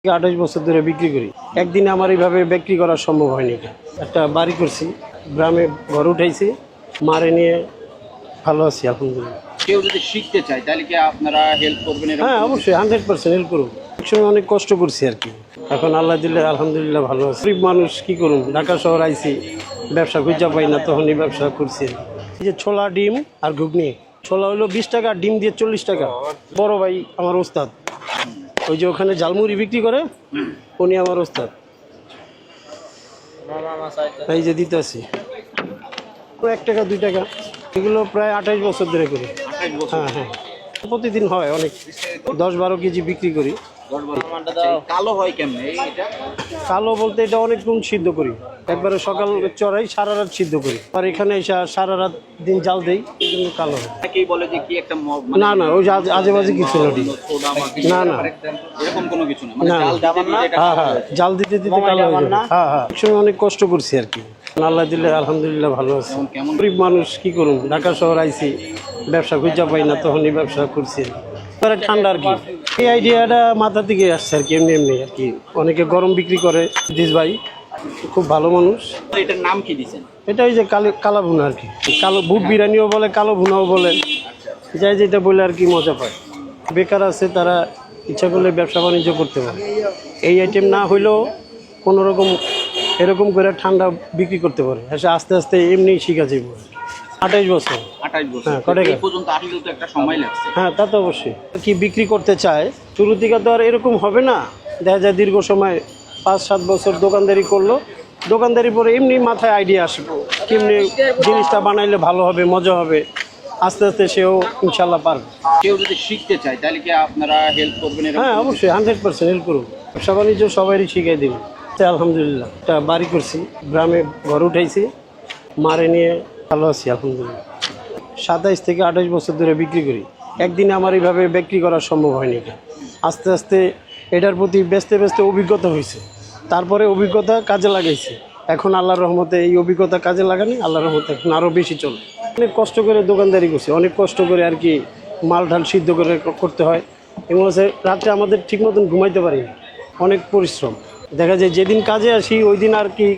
28 বছর ধরে বিক্রি করি। একদিনে আমার এইভাবে বিক্রি করা সম্ভব হয়নি। একটা বাড়ি করছি, গ্রামে ঘর উঠাইছি, মারে নিয়ে ভালো আছি আলহামদুলিল্লাহ। কেউ যদি শিখতে চায় তাহলে কি আপনারা হেল্প করবেন? হ্যাঁ, অবশ্যই 100% হেল্প করব। একসময় অনেক কষ্ট করছি আর কি, এখন আল্লাহ দিলে আলহামদুলিল্লাহ ভালো আছি। গরিব মানুষ, কি করুন, ঢাকা শহর আইছি, ব্যবসা খুঁজা পাই না, তখনই ব্যবসা করছি। এই যে ছোলা, ডিম আর ঘুগনি। ছোলা হলো 20 টাকা, ডিম দিয়ে 40 টাকা। বড় ভাই আমার ওস্তাদ, ওই যে ওখানে ঝালমুড়ি বিক্রি করে, উনি আমার ওস্তাদ। এই যে দিতে আসি 1 টাকা 2 টাকা, এগুলো প্রায় 28 বছর ধরে করি। হ্যাঁ হ্যাঁ, প্রতিদিন হয় অনেক, 10-12 কেজি বিক্রি করি। কালো হয় কেমনে এটা? কালো বলতে এটা অনেকক্ষণ সিদ্ধ করি, একবারে সকাল চড়াই, সারা রাত সিদ্ধ করি, আর এখানে এসে সারা রাত দিন জাল দেই, এই জন্য কালো হয়। অনেকেই বলে যে কি একটা না না, ওই আজে বাজে কিছু না, না এরকম কোনো কিছু না, না। জাল দিতে দিতে এটা হ্যাঁ হ্যাঁ, জাল দিতে দিতে কালো হয়ে যাবে। হ্যাঁ হ্যাঁ, একসময় অনেক কষ্ট করছি আর কি, আল্লাহ দিলে আলহামদুলিল্লাহ ভালো আছে। গরিব মানুষ, কি করুন, ঢাকা শহর আইছি, ব্যবসা খুঁজা পাই না, তখনই ব্যবসা করছি। ঠান্ডা আর কি, এই আইডিয়াটা মাথা থেকে আসছে আর কি, এমনি এমনি আর কি। অনেকে গরম বিক্রি করে, দিস ভাই খুব ভালো মানুষ। এটার নাম কি দিয়েছেন? এটা ওই যে কালো ভুনা আর কি, কালো বুট বিরিয়ানিও বলে, কালো ভুনাও বলে, যাই যেটা বলে আর কি মজা পায়। বেকার আছে, তারা ইচ্ছা করলে ব্যবসা বাণিজ্য করতে পারে। এই আইটেম না হইলেও কোনো রকম এরকম করে ঠান্ডা বিক্রি করতে পারে, এসে আস্তে আস্তে এমনি শিখা যাবে। 28 বছর। 28 বছর। হ্যাঁ, কটাকা এই পর্যন্ত আসলে তো একটা সময় লাগছে। হ্যাঁ, তা তো অবশ্যই। কি বিক্রি করতে চায়, শুরু থেকে তো আর এরকম হবে না, দেখা যায় দীর্ঘ সময় 5-7 বছর দোকানদারি করলো, দোকানদারি পরে এমনি মাথায় আইডিয়া আসবো কেমনি জিনিসটা বানাইলে ভালো হবে, মজা হবে, আস্তে আস্তে সেও ইনশাল্লাহ পারবে। কেউ যদি শিখতে চায় তাহলে কি আপনারা হেল্প করবেন? হ্যাঁ, অবশ্যই 100% হেল্প করুন। ব্যবসা বাণিজ্য সবাইই শিখিয়ে দিন। আলহামদুলিল্লাহ, একটা বাড়ি করছি, গ্রামে ঘর উঠাইছি, মারে নিয়ে ভালো আছি আলহামদুলিল্লাহ। 27 থেকে 28 বছর ধরে বিক্রি করি। একদিনে আমার এইভাবে বিক্রি করা সম্ভব হয়নি। আস্তে আস্তে এটার প্রতি ব্যস্তে ব্যস্তে অভিজ্ঞতা হয়েছে, তারপরে অভিজ্ঞতা কাজে লাগাইছি। এখন আল্লাহর রহমতে এই অভিজ্ঞতা কাজে লাগানি, আল্লাহর রহমতে এখন আরও বেশি চলে। অনেক কষ্ট করে দোকানদারি করছি, অনেক কষ্ট করে আর কি, মাল ঢাল সিদ্ধ করে করতে হয়। এগুলো হচ্ছে রাত্রে আমাদের ঠিক মতন ঘুমাইতে পারি না, অনেক পরিশ্রম। দেখা যায় যেদিন কাজে আসি ওই দিন আর কি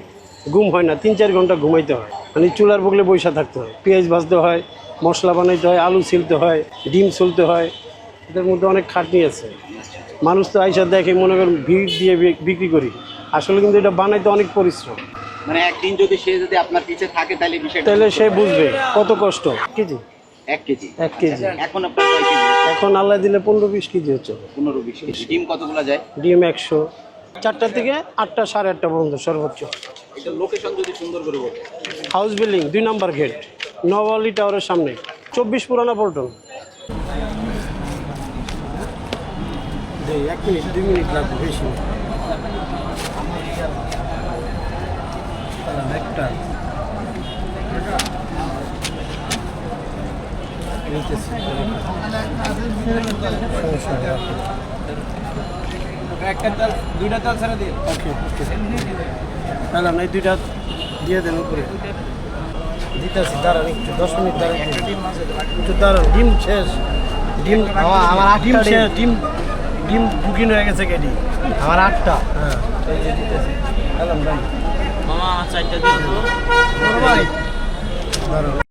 ঘুম হয় না, 3-4 ঘন্টা ঘুমাইতে হয়, মানে চুলার বগলে বৈশা থাকতে হয়, পেঁয়াজ ভাজতে হয়, মশলা বানাইতে হয়, আলু ছিলতে হয়, ডিম ছুলতে হয়, এদের মধ্যে অনেক খাটনি আছে। মানুষ তো আইসা দেখে মনে করেন ভিড় দিয়ে বিক্রি করি, আসলে কিন্তু এটা বানাইতে অনেক পরিশ্রম। মানে একদিন যদি সে যদি আপনার পিছে থাকে তাহলে বিষয়টা, তাহলে সে বুঝবে কত কষ্ট। KG 1 KG. 1 কেজি এখন আপনার কয় কেজি? এখন আল্লাহ দিলে 15-20 কেজি হচ্ছে। 15-20 কেজি। ডিম কতগুলো যায়? ডিম 100, 4টা থেকে 8টা 8:30 পর্যন্ত সর্বোচ্চ। এটা লোকেশন যদি সুন্দর করে বলতে। হাউস বিল্ডিং 2 নম্বর গেট, নওয়ালি টাওয়ারের সামনে, 24 পুরানা পল্টন। 1 মিনিট 2 মিনিট লাগবে, বেশি একটা চাল, 2টা চাল ছাড়া দিয়ে। ওকে ওকে, তাহলে এই 2টা দিয়ে দেন উপরে দিতেছি। দাঁড়ান একটু, 10 মিনিট দাঁড়ান, একটু দাঁড়ান। ডিম শেষ, ডিম আমার ডিম শেষ, ডিম বুকিং হয়ে গেছে কেডি আমার 8টা। হ্যাঁ, এই যে দিতেছি। ভাই মামা 4টা দিয়ে দাও ভাই, দাঁড়ান।